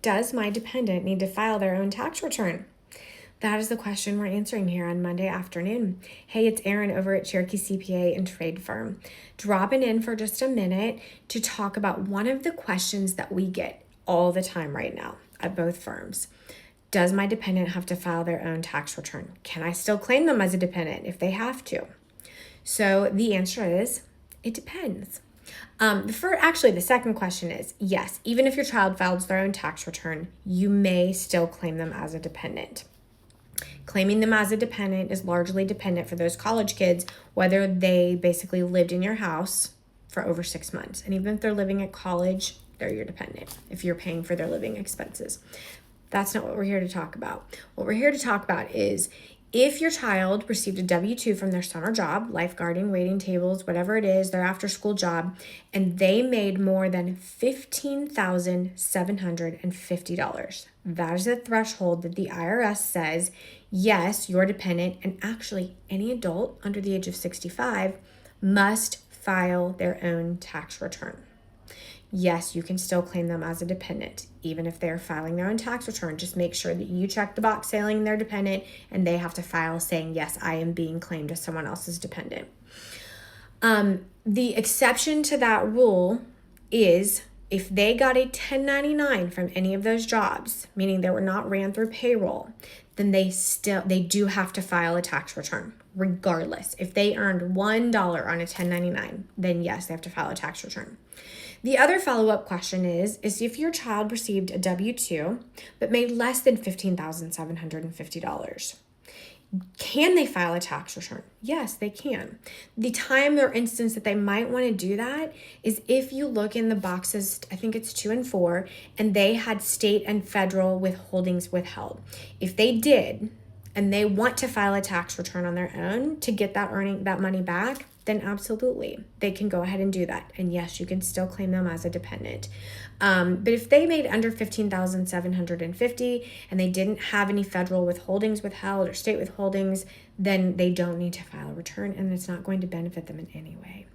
Does my dependent need to file their own tax return? That is the question we're answering here on Monday afternoon. Hey, it's Erin over at Cherokee CPA and Trade Firm, dropping in for just a minute to talk about one of the questions that we get all the time right now at both firms. Does my dependent have to file their own tax return? Can I still claim them as a dependent if they have to? So the answer is, it depends. The second question is, yes, even if your child files their own tax return, you may still claim them as a dependent. Claiming them as a dependent is largely dependent for those college kids, whether they basically lived in your house for over 6 months. And even if they're living at college, they're your dependent if you're paying for their living expenses. That's not what we're here to talk about. What we're here to talk about is if your child received a W-2 from their summer job, lifeguarding, waiting tables, whatever it is, their after-school job, and they made more than $15,750. That is the threshold that the IRS says, yes, your dependent, and actually any adult under the age of 65 must file their own tax return. Yes, you can still claim them as a dependent, even if they're filing their own tax return. Just make sure that you check the box saying they're dependent and they have to file saying, yes, I am being claimed as someone else's dependent. The exception to that rule is if they got a 1099 from any of those jobs, meaning they were not ran through payroll, then they do have to file a tax return regardless. If they earned $1 on a 1099, then yes, they have to file a tax return. The other follow-up question is if your child received a W-2 but made less than $15,750, can they file a tax return? Yes, they can. The time or instance that they might want to do that is if you look in the boxes, I think it's 2 and 4, and they had state and federal withholdings withheld. If they did, and they want to file a tax return on their own to get that money back, then absolutely, they can go ahead and do that. And yes, you can still claim them as a dependent. But if they made under $15,750 and they didn't have any federal withholdings withheld or state withholdings, then they don't need to file a return and it's not going to benefit them in any way.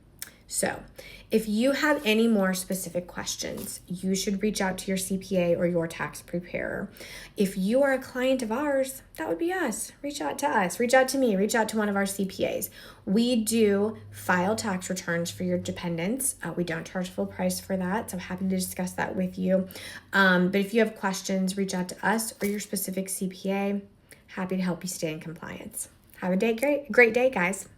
So if you have any more specific questions, you should reach out to your CPA or your tax preparer. If you are a client of ours, that would be us. Reach out to us, reach out to me, reach out to one of our CPAs. We do file tax returns for your dependents. We don't charge full price for that, so I'm happy to discuss that with you. But if you have questions, reach out to us or your specific CPA. Happy to help you stay in compliance. Have a great day, guys.